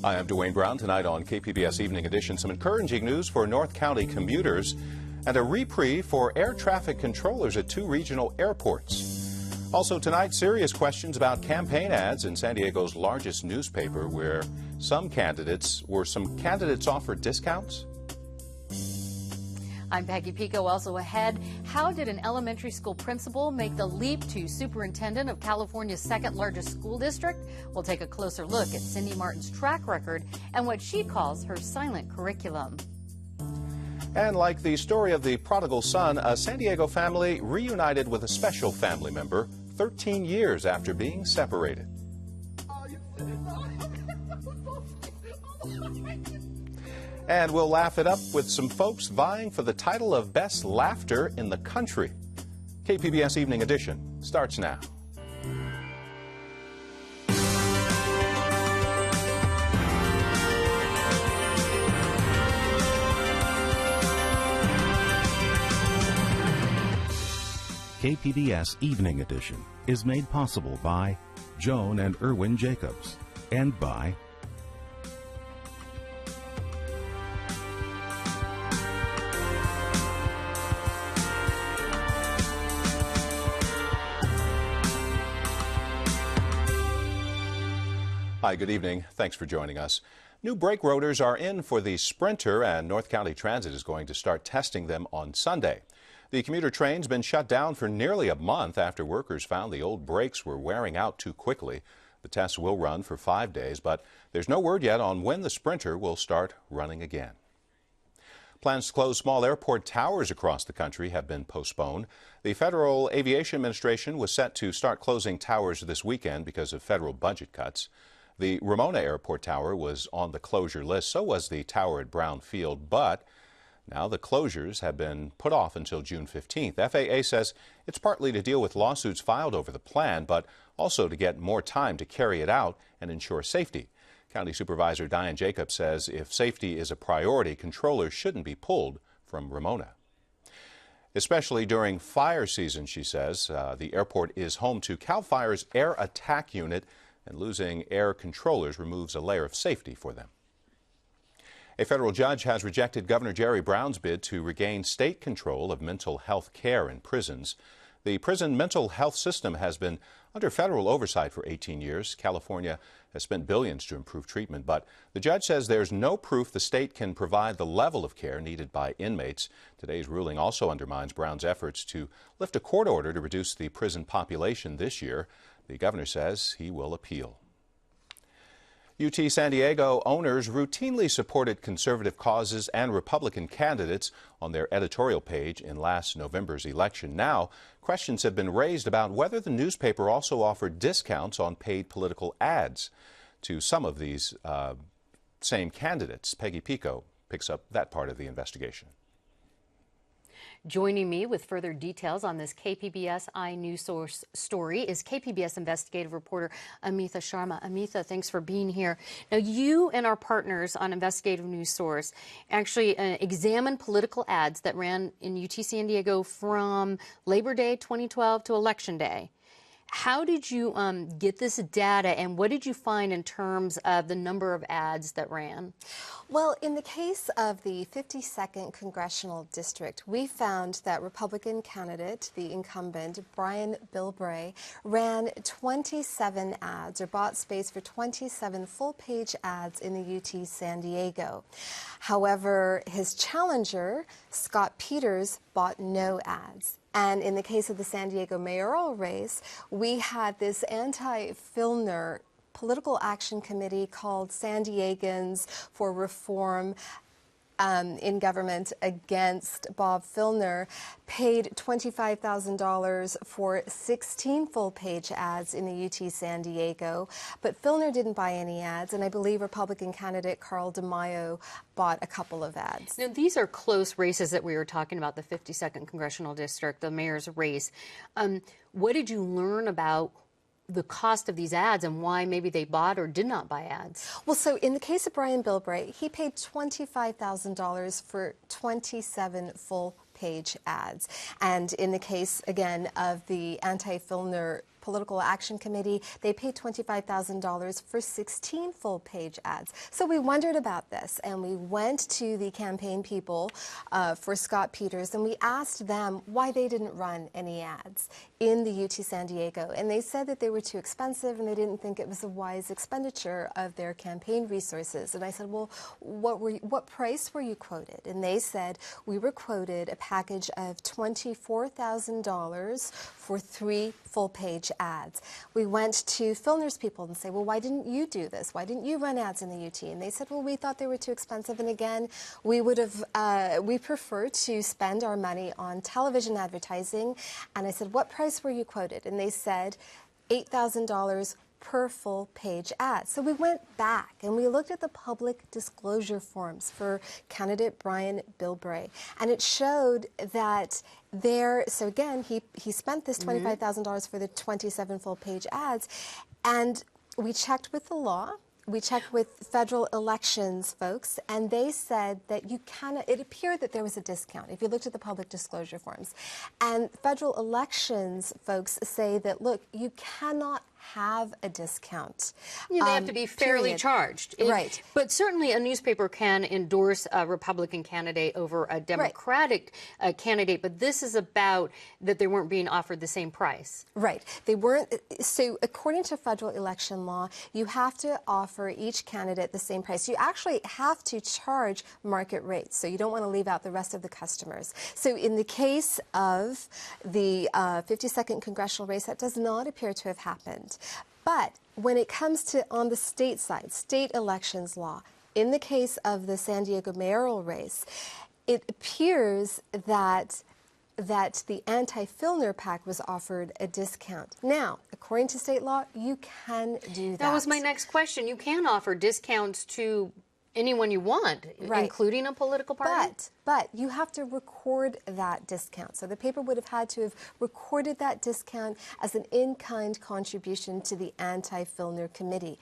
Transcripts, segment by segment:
Hi, I'm Dwayne Brown. Tonight on KPBS Evening Edition, some encouraging news for North County commuters and a reprieve for air traffic controllers at 2 regional airports. Also tonight, serious questions about campaign ads in San Diego's largest newspaper, where some candidates offered discounts. I'm Peggy Pico. Also ahead, how did an elementary school principal make the leap to superintendent of California's second largest school district? We'll take a closer look at Cindy Martin's track record and what she calls her silent curriculum. And like the story of the prodigal son, a San Diego family reunited with a special family member 13 years after being separated. And we'll laugh it up with some folks vying for the title of Best Laughter in the Country. KPBS Evening Edition starts now. KPBS Evening Edition is made possible by Joan and Erwin Jacobs and by Hi, good evening. Thanks for joining us. New brake rotors are in for the Sprinter, and North County Transit is going to start testing them on Sunday. The commuter train's been shut down for nearly a month after workers found the old brakes were wearing out too quickly. The tests will run for 5 days, but there's no word yet on when the Sprinter will start running again. Plans to close small airport towers across the country have been postponed. The Federal Aviation Administration was set to start closing towers this weekend because of federal budget cuts. The Ramona Airport Tower was on the closure list, so was the tower at Brown Field, but now the closures have been put off until June 15th. FAA says it's partly to deal with lawsuits filed over the plan, but also to get more time to carry it out and ensure safety. County Supervisor Diane Jacobs says if safety is a priority, controllers shouldn't be pulled from Ramona. Especially during fire season, she says. The airport is home to CAL FIRE's Air Attack Unit, and losing air controllers removes a layer of safety for them. A federal judge has rejected Governor Jerry Brown's bid to regain state control of mental health care in prisons. The prison mental health system has been under federal oversight for 18 years. California has spent billions to improve treatment, but the judge says there's no proof the state can provide the level of care needed by inmates. Today's ruling also undermines Brown's efforts to lift a court order to reduce the prison population this year. The governor says he will appeal. UT San Diego owners routinely supported conservative causes and Republican candidates on their editorial page in last November's election. Now, questions have been raised about whether the newspaper also offered discounts on paid political ads to some of these same candidates. Peggy Pico picks up that part of the investigation. Joining me with further details on this KPBS iNewsSource story is KPBS investigative reporter Amitha Sharma. Amitha, thanks for being here. Now, you and our partners on Investigative News Source actually examined political ads that ran in UT San Diego from Labor Day 2012 to Election Day. How did you get this data, and what did you find in terms of the number of ads that ran? Well, in the case of the 52nd Congressional District, we found that Republican candidate, the incumbent, Brian Bilbray, ran 27 ads, or bought space for 27 full-page ads in the UT San Diego. However, his challenger, Scott Peters, bought no ads. And in the case of the San Diego mayoral race, we had this anti-Filner political action committee called San Diegans for Reform in Government against Bob Filner, paid $25,000 for 16 full-page ads in the UT San Diego. But Filner didn't buy any ads, and I believe Republican candidate Carl DeMaio bought a couple of ads. Now, these are close races that we were talking about, the 52nd Congressional District, the mayor's race. What did you learn about the cost of these ads and why maybe they bought or did not buy ads? Well, so in the case of Brian Bilbray, he paid $25,000 for 27 full-page ads. And in the case, again, of the anti-Filner Political Action Committee, they paid $25,000 for 16 full-page ads. So we wondered about this, and we went to the campaign people for Scott Peters, and we asked them why they didn't run any ads in the UT San Diego. And they said that they were too expensive, and they didn't think it was a wise expenditure of their campaign resources. And I said, well, what price were you quoted? And they said, we were quoted a package of $24,000 for 3 full-page ads. We went to Filner's people and say, well, why didn't you do this? Why didn't you run ads in the UT? And they said, well, we thought they were too expensive, and again, we prefer to spend our money on television advertising. And I said, what price were you quoted? And they said $8,000 per full-page ad. So we went back and we looked at the public disclosure forms for candidate Brian Bilbray, and it showed that so again, he spent this $25,000 for the 27 full-page ads, and we checked with the law. We checked with federal elections folks, and they said that you cannot, it appeared that there was a discount if you looked at the public disclosure forms. And federal elections folks say that, look, you cannot have a discount. They have to be fairly charged. Right. But certainly a newspaper can endorse a Republican candidate over a Democratic candidate, but this is about that they weren't being offered the same price. Right. They weren't. So according to federal election law, you have to offer each candidate the same price. You actually have to charge market rates, so you don't want to leave out the rest of the customers. So in the case of the 52nd congressional race, that does not appear to have happened. But when it comes to on the state side, state elections law, in the case of the San Diego mayoral race, it appears that the anti-Filner PAC was offered a discount. Now, according to state law, you can do that. That was my next question. You can offer discounts to anyone you want, including a political party? But you have to record that discount. So the paper would have had to have recorded that discount as an in-kind contribution to the anti-Filner committee.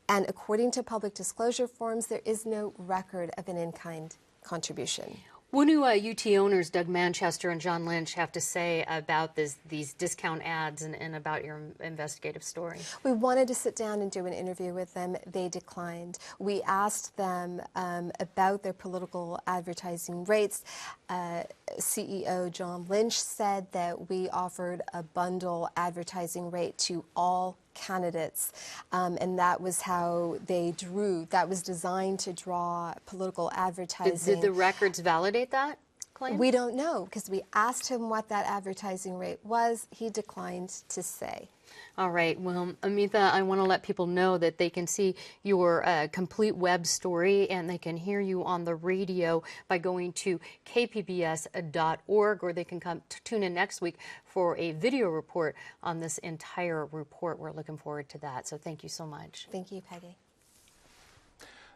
And according to public disclosure forms, there is no record of an in-kind contribution. What do UT owners Doug Manchester and John Lynch have to say about these discount ads and about your investigative story? We wanted to sit down and do an interview with them. They declined. We asked them about their political advertising rates. CEO John Lynch said that we offered a bundle advertising rate to all candidates, and that was how that was designed to draw political advertising. Did the records validate that claim? We don't know, because we asked him what that advertising rate was. He declined to say. All right. Well, Amitha, I want to let people know that they can see your complete web story and they can hear you on the radio by going to kpbs.org, or they can tune in next week for a video report on this entire report. We're looking forward to that. So thank you so much. Thank you, Peggy.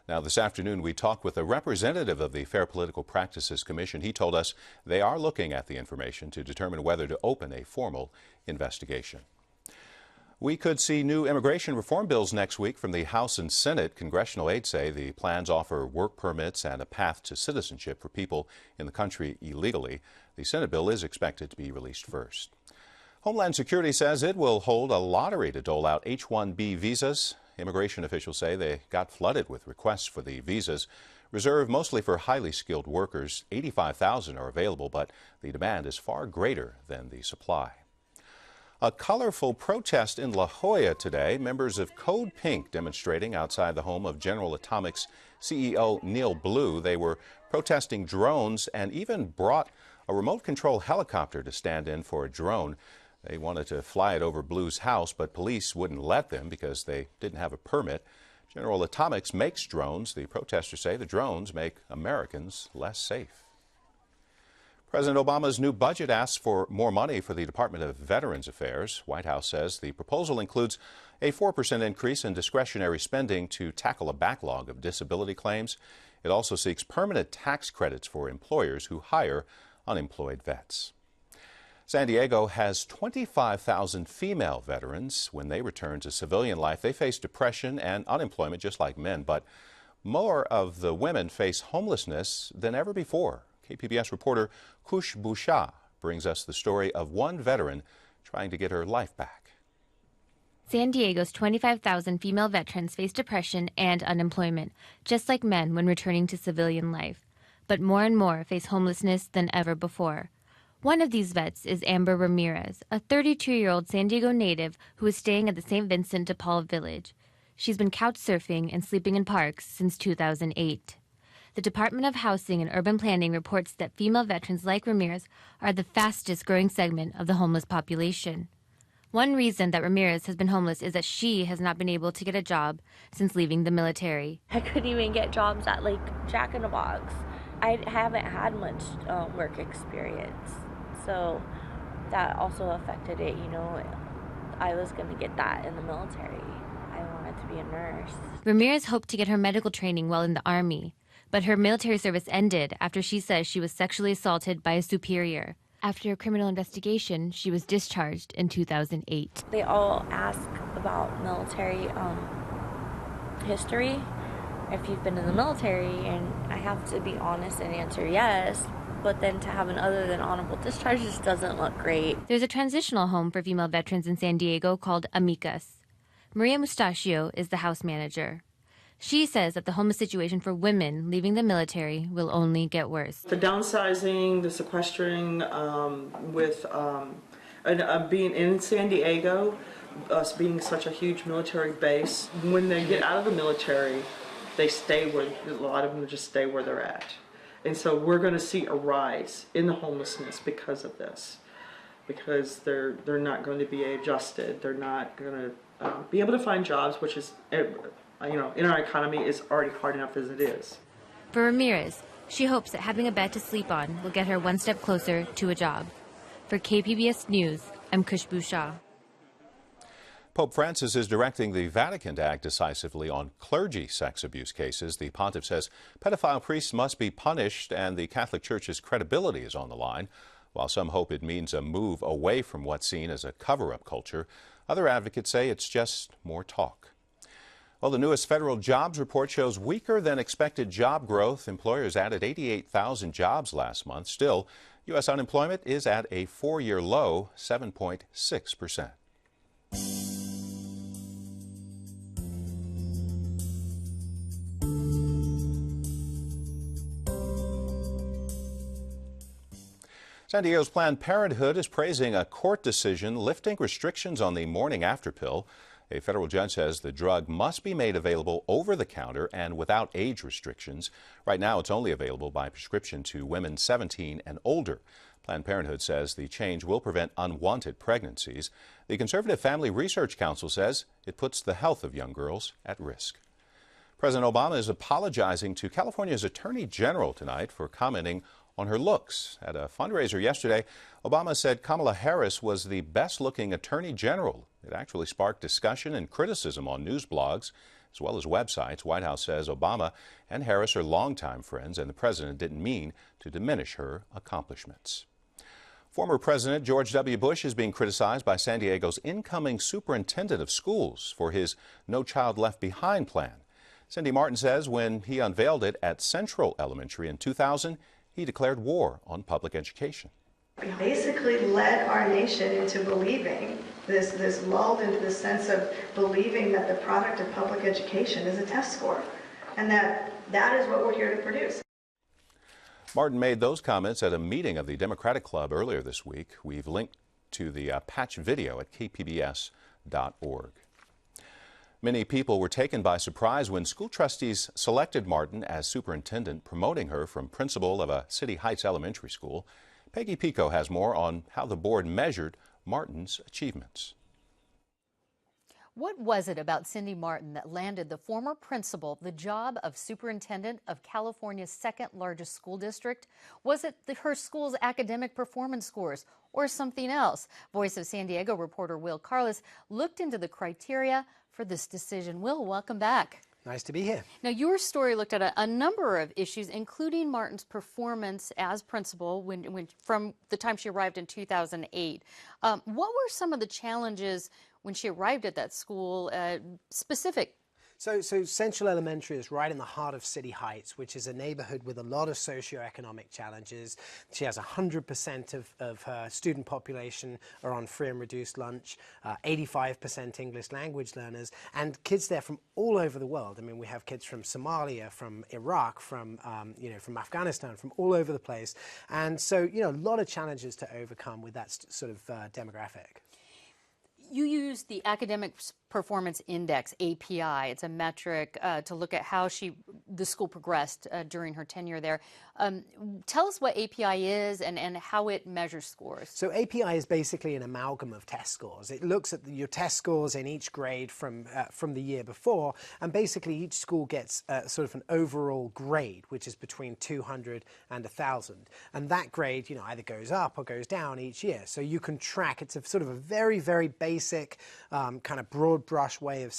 Now, this afternoon, we talked with a representative of the Fair Political Practices Commission. He told us they are looking at the information to determine whether to open a formal investigation. We could see new immigration reform bills next week from the House and Senate. Congressional aides say the plans offer work permits and a path to citizenship for people in the country illegally. The Senate bill is expected to be released first. Homeland Security says it will hold a lottery to dole out H-1B visas. Immigration officials say they got flooded with requests for the visas, reserved mostly for highly skilled workers. 85,000 are available, but the demand is far greater than the supply. A colorful protest in La Jolla today. Members of Code Pink demonstrating outside the home of General Atomics CEO Neil Blue. They were protesting drones and even brought a remote control helicopter to stand in for a drone. They wanted to fly it over Blue's house, but police wouldn't let them because they didn't have a permit. General Atomics makes drones. The protesters say the drones make Americans less safe. President Obama's new budget asks for more money for the Department of Veterans Affairs. White House says the proposal includes a 4% increase in discretionary spending to tackle a backlog of disability claims. It also seeks permanent tax credits for employers who hire unemployed vets. San Diego has 25,000 female veterans. When they return to civilian life, they face depression and unemployment just like men, but more of the women face homelessness than ever before. KPBS reporter Kush Busha brings us the story of one veteran trying to get her life back. San Diego's 25,000 female veterans face depression and unemployment, just like men when returning to civilian life. But more and more face homelessness than ever before. One of these vets is Amber Ramirez, a 32-year-old San Diego native who is staying at the St. Vincent de Paul Village. She's been couch surfing and sleeping in parks since 2008. The Department of Housing and Urban Planning reports that female veterans like Ramirez are the fastest growing segment of the homeless population. One reason that Ramirez has been homeless is that she has not been able to get a job since leaving the military. I couldn't even get jobs at like Jack in the Box. I haven't had much work experience, so that also affected it. You know, I was going to get that in the military. I wanted to be a nurse. Ramirez hoped to get her medical training while in the Army, but her military service ended after she says she was sexually assaulted by a superior. After a criminal investigation, she was discharged in 2008. They all ask about military history, if you've been in the military, and I have to be honest and answer yes, but then to have an other than honorable discharge just doesn't look great. There's a transitional home for female veterans in San Diego called Amicas. Maria Mustachio is the house manager. She says that the homeless situation for women leaving the military will only get worse. The downsizing, the sequestering, being in San Diego, us being such a huge military base, when they get out of the military, they stay where, a lot of them just stay where they're at. And so we're going to see a rise in the homelessness because of this, because they're not going to be adjusted. They're not going to be able to find jobs, which is, in our economy is already hard enough as it is. For Ramirez, she hopes that having a bed to sleep on will get her one step closer to a job. For KPBS News, I'm Khushbu Shah. Pope Francis is directing the Vatican to act decisively on clergy sex abuse cases. The pontiff says pedophile priests must be punished and the Catholic Church's credibility is on the line. While some hope it means a move away from what's seen as a cover-up culture, other advocates say it's just more talk. Well, the newest federal jobs report shows weaker than expected job growth. Employers added 88,000 jobs last month. Still, U.S. unemployment is at a four-year low, 7.6%. San Diego's Planned Parenthood is praising a court decision lifting restrictions on the morning after pill. A federal judge says the drug must be made available over the counter and without age restrictions. Right now, it's only available by prescription to women 17 and older. Planned Parenthood says the change will prevent unwanted pregnancies. The Conservative Family Research Council says it puts the health of young girls at risk. President Obama is apologizing to California's Attorney General tonight for commenting on her looks. At a fundraiser yesterday, Obama said Kamala Harris was the best-looking Attorney General. It actually sparked discussion and criticism on news blogs as well as websites. White House says Obama and Harris are longtime friends and the president didn't mean to diminish her accomplishments. Former President George W. Bush is being criticized by San Diego's incoming superintendent of schools for his No Child Left Behind plan. Cindy Martin says when he unveiled it at Central Elementary in 2000, he declared war on public education. We basically led our nation into believing this lulled into the sense of believing that the product of public education is a test score, and that is what we're here to produce. Martin made those comments at a meeting of the Democratic Club earlier this week. We've linked to the patch video at kpbs.org. Many people were taken by surprise when school trustees selected Martin as superintendent, promoting her from principal of a City Heights elementary school. Peggy Pico has more on how the board measured Martin's achievements. What was it about Cindy Martin that landed the former principal the job of superintendent of California's second largest school district? Was it her school's academic performance scores or something else? Voice of San Diego reporter Will Carlos looked into the criteria for this decision. Will, welcome back. Nice to be here. Now, your story looked at a number of issues, including Martin's performance as principal from the time she arrived in 2008. What were some of the challenges when she arrived at that school specific So Central Elementary is right in the heart of City Heights, which is a neighborhood with a lot of socioeconomic challenges. She has 100% of her student population are on free and reduced lunch, 85% English language learners, and kids there from all over the world. I mean, we have kids from Somalia, from Iraq, from from Afghanistan, from all over the place. And so, a lot of challenges to overcome with that sort of demographic. You use the Academic Performance Index, API. It's a metric to look at how the school progressed during her tenure there. Tell us what API is and how it measures scores. So API is basically an amalgam of test scores. It looks at your test scores in each grade from the year before, and basically each school gets sort of an overall grade, which is between 200 and 1,000. And that grade, either goes up or goes down each year. So you can track. It's a sort of a very, very basic kind of broad brush way of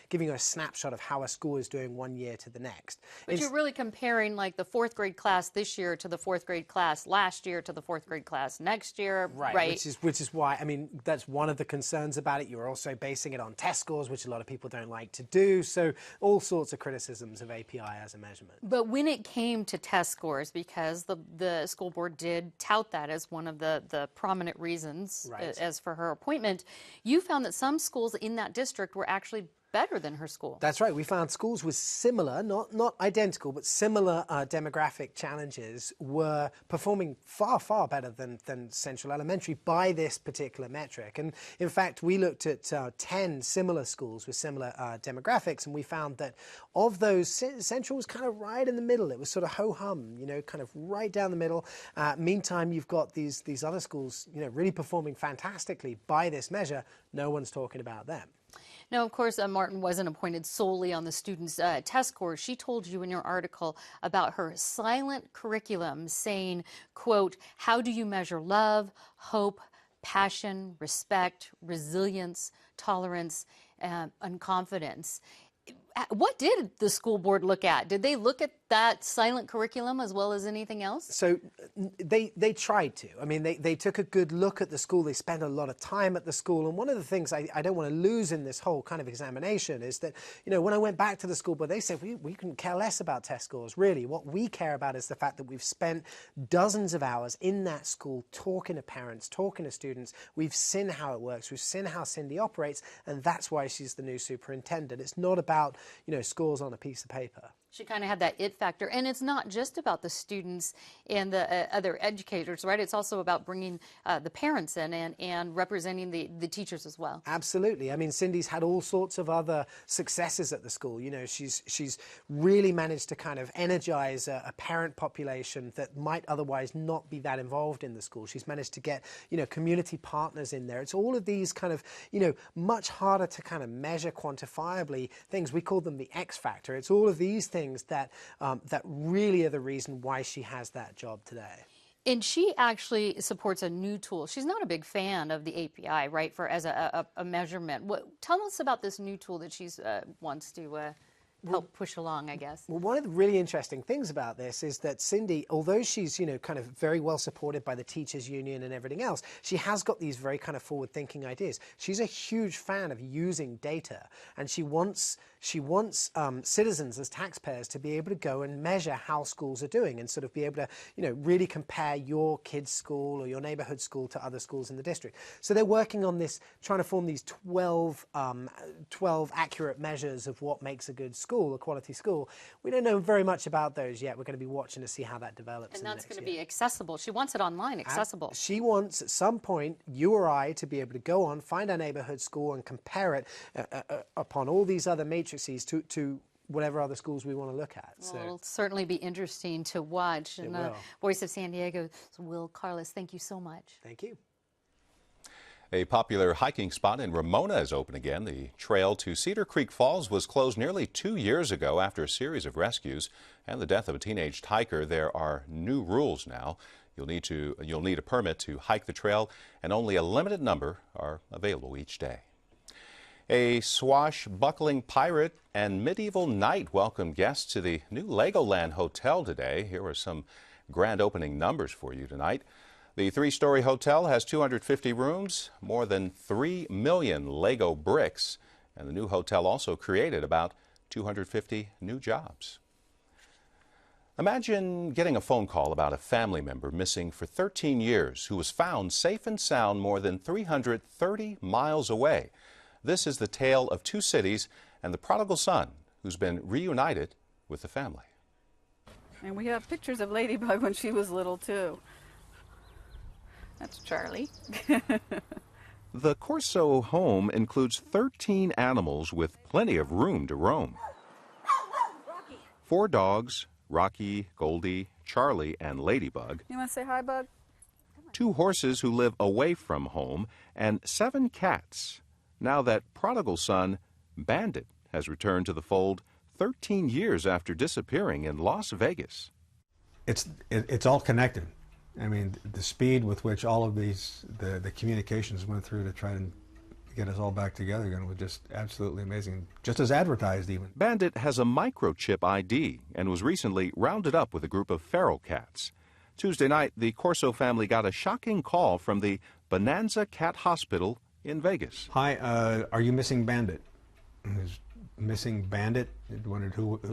giving you a snapshot of how a school is doing one year to the next. But you're really comparing like the fourth grade class this year to the fourth grade class last year to the fourth grade class next year, right? Which is why, I mean, that's one of the concerns about it. You're also basing it on test scores, which a lot of people don't like to do. So all sorts of criticisms of API as a measurement. But when it came to test scores, because the school board did tout that as one of the prominent reasons as for her appointment, you found that some schools in that district were actually better than her school. That's right. We found schools with similar, not identical, but similar demographic challenges were performing far, far better than Central Elementary by this particular metric. And in fact, we looked at 10 similar schools with similar demographics, and we found that of those, Central was kind of right in the middle. It was sort of ho-hum, kind of right down the middle. Meantime, you've got these other schools, really performing fantastically by this measure. No one's talking about them. Now, of course, Martin wasn't appointed solely on the students' test scores. She told you in your article about her silent curriculum, saying, quote, "How do you measure love, hope, passion, respect, resilience, tolerance, and confidence?" What did the school board look at? Did they look at that silent curriculum as well as anything else? So they tried to. I mean, they took a good look at the school. They spent a lot of time at the school. And one of the things I don't want to lose in this whole kind of examination is that, when I went back to the school board, they said, we couldn't care less about test scores, really. What we care about is the fact that we've spent dozens of hours in that school talking to parents, talking to students. We've seen how it works. We've seen how Cindy operates. And that's why she's the new superintendent. It's not about, scores on a piece of paper. She kind of had that it factor. And it's not just about the students and the other educators, right? It's also about bringing the parents in and representing the teachers as well. Absolutely. I mean, Cindy's had all sorts of other successes at the school. She's really managed to kind of energize a parent population that might otherwise not be that involved in the school. She's managed to get, community partners in there. It's all of these kind of, much harder to kind of measure quantifiably things. We call them the X factor. It's all of these things that really are the reason why she has that job today. And she actually supports a new tool. She's not a big fan of the API, right, as a measurement. Tell us about this new tool that she wants to help push along, I guess. Well, one of the really interesting things about this is that Cindy, although she's, kind of very well supported by the teachers union and everything else, she has got these very kind of forward-thinking ideas. She's a huge fan of using data, and she wants citizens as taxpayers to be able to go and measure how schools are doing and sort of be able to, really compare your kid's school or your neighborhood school to other schools in the district. So they're working on this, trying to form these 12 accurate measures of what makes a good school, a quality school. We don't know very much about those yet. We're going to be watching to see how that develops. And that's going to be accessible. She wants it online, accessible. She wants, at some point, you or I to be able to go on, find our neighborhood school and compare it upon all these other matrices to whatever other schools we want to look at. Well, it'll certainly be interesting to watch. And Voice of San Diego, Will Carlos, thank you so much. Thank you. A popular hiking spot in Ramona is open again. The trail to Cedar Creek Falls was closed nearly 2 years ago after a series of rescues and the death of a teenage hiker. There are new rules now. You'll need a permit to hike the trail, and only a limited number are available each day. A swashbuckling pirate and medieval knight welcomed guests to the new Legoland Hotel today. Here are some grand opening numbers for you tonight. The three-story hotel has 250 rooms, more than 3 million Lego bricks, and the new hotel also created about 250 new jobs. Imagine getting a phone call about a family member missing for 13 years who was found safe and sound more than 330 miles away. This is the tale of two cities and the prodigal son who's been reunited with the family. And we have pictures of Ladybug when she was little, too. That's Charlie. The Corso home includes 13 animals with plenty of room to roam. 4 dogs, Rocky, Goldie, Charlie, and Ladybug. You want to say hi, Bug? 2 horses who live away from home, and 7 cats. Now that prodigal son, Bandit, has returned to the fold 13 years after disappearing in Las Vegas. It's all connected. I mean, the speed with which all of these, the communications went through to try and get us all back together again was just absolutely amazing, just as advertised even. Bandit has a microchip ID and was recently rounded up with a group of feral cats. Tuesday night, the Corso family got a shocking call from the Bonanza Cat Hospital in Vegas. Hi, are you missing Bandit? Missing Bandit? I wondered who is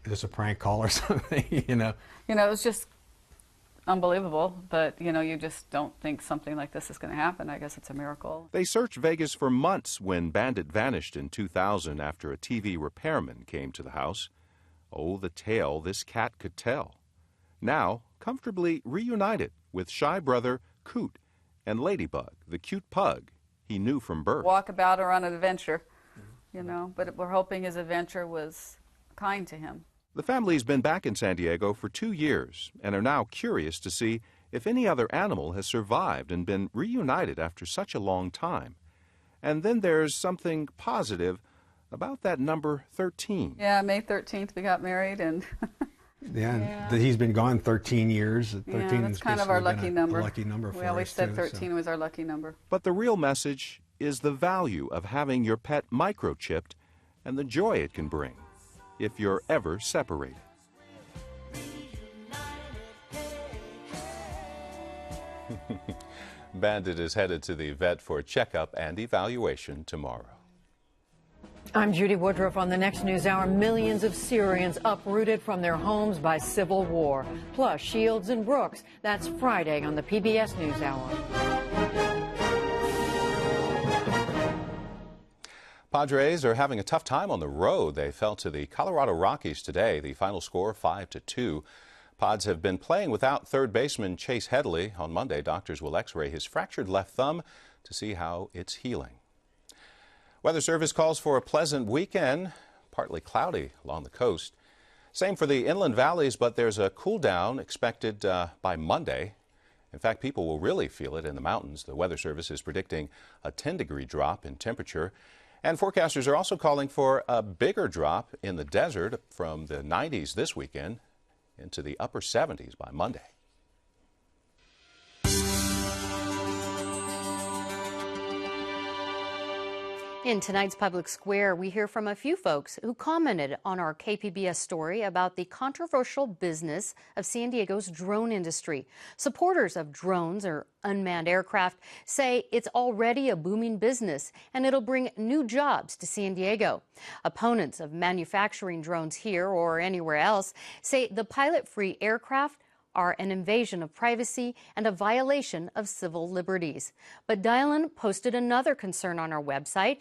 this a prank call or something, you know? You know, it was just unbelievable, but, you know, you just don't think something like this is going to happen. I guess it's a miracle. They searched Vegas for months when Bandit vanished in 2000 after a TV repairman came to the house. Oh, the tale this cat could tell. Now, comfortably reunited with shy brother Coot and Ladybug, the cute pug he knew from birth. Walk about or on an adventure, you know, but we're hoping his adventure was kind to him. The family's been back in San Diego for 2 years and are now curious to see if any other animal has survived and been reunited after such a long time. And then there's something positive about that number 13. Yeah, May 13th we got married, and yeah. He's been gone 13 years. 13 that's is kind of our lucky number. A lucky number for us. We always said too, 13 was our lucky number. But the real message is the value of having your pet microchipped and the joy it can bring if you're ever separated. Bandit is headed to the vet for checkup and evaluation tomorrow. I'm Judy Woodruff. On the next News Hour, millions of Syrians uprooted from their homes by civil war. Plus, Shields and Brooks. That's Friday on the PBS NewsHour. Padres are having a tough time on the road. They fell to the Colorado Rockies today. The final score 5-2. Pods have been playing without third baseman Chase Headley. On Monday, doctors will x-ray his fractured left thumb to see how it's healing. Weather Service calls for a pleasant weekend, partly cloudy along the coast. Same for the inland valleys, but there's a cool down expected by Monday. In fact, people will really feel it in the mountains. The Weather Service is predicting a 10-degree drop in temperature. And forecasters are also calling for a bigger drop in the desert from the 90s this weekend into the upper 70s by Monday. In tonight's Public Square, we hear from a few folks who commented on our KPBS story about the controversial business of San Diego's drone industry. Supporters of drones or unmanned aircraft say it's already a booming business and it'll bring new jobs to San Diego. Opponents of manufacturing drones here or anywhere else say the pilot-free aircraft are an invasion of privacy and a violation of civil liberties. But Dylan posted another concern on our website.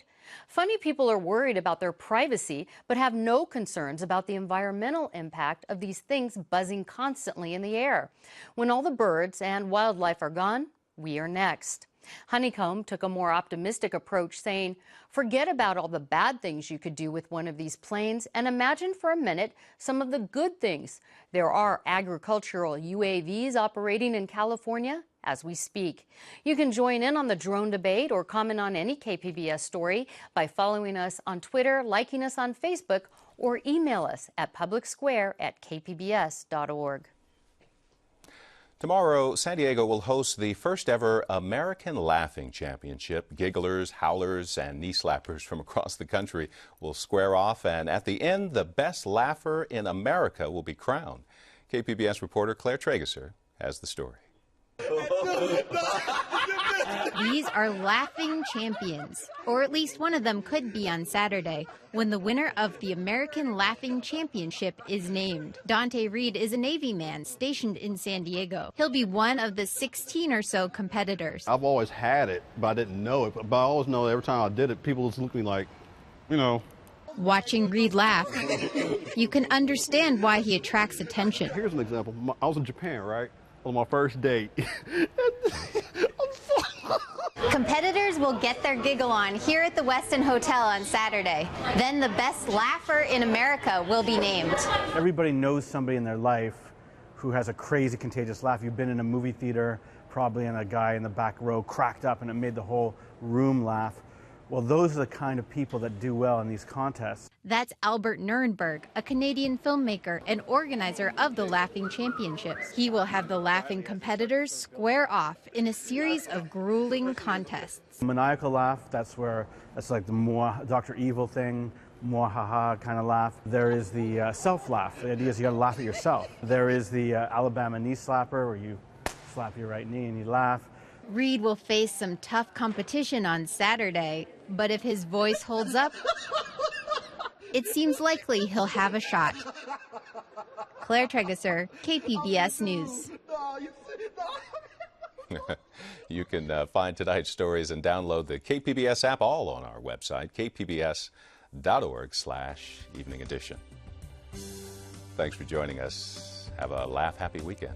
Funny people are worried about their privacy, but have no concerns about the environmental impact of these things buzzing constantly in the air. When all the birds and wildlife are gone, we are next. Honeycomb took a more optimistic approach, saying, forget about all the bad things you could do with one of these planes and imagine for a minute some of the good things. There are agricultural UAVs operating in California as we speak. You can join in on the drone debate or comment on any KPBS story by following us on Twitter, liking us on Facebook, or email us at publicsquare@kpbs.org. Tomorrow, San Diego will host the first ever American Laughing Championship. Gigglers, howlers, and knee slappers from across the country will square off, and at the end, the best laugher in America will be crowned. KPBS reporter Claire Trageser has the story. These are laughing champions, or at least one of them could be on Saturday, when the winner of the American Laughing Championship is named. Dante Reed is a Navy man stationed in San Diego. He'll be one of the 16 or so competitors. I've always had it, but I didn't know it. But I always know every time I did it, people just look at me like, you know. Watching Reed laugh, you can understand why he attracts attention. Here's an example. I was in Japan, right, on my first date. Competitors will get their giggle on here at the Westin Hotel on Saturday. Then the best laugher in America will be named. Everybody knows somebody in their life who has a crazy, contagious laugh. You've been in a movie theater, probably, and a guy in the back row cracked up and it made the whole room laugh. Well, those are the kind of people that do well in these contests. That's Albert Nuremberg, a Canadian filmmaker and organizer of the Laughing Championships. He will have the laughing competitors square off in a series of grueling contests. Maniacal laugh, that's like the more Dr. Evil thing, more ha-ha kind of laugh. There is the self-laugh. The idea is you got to laugh at yourself. There is the Alabama knee slapper, where you slap your right knee and you laugh. Reed will face some tough competition on Saturday, but if his voice holds up, it seems likely he'll have a shot. Claire Tregesser, KPBS News. You can find tonight's stories and download the KPBS app all on our website, kpbs.org/evening edition. Thanks for joining us. Have a laugh-happy weekend.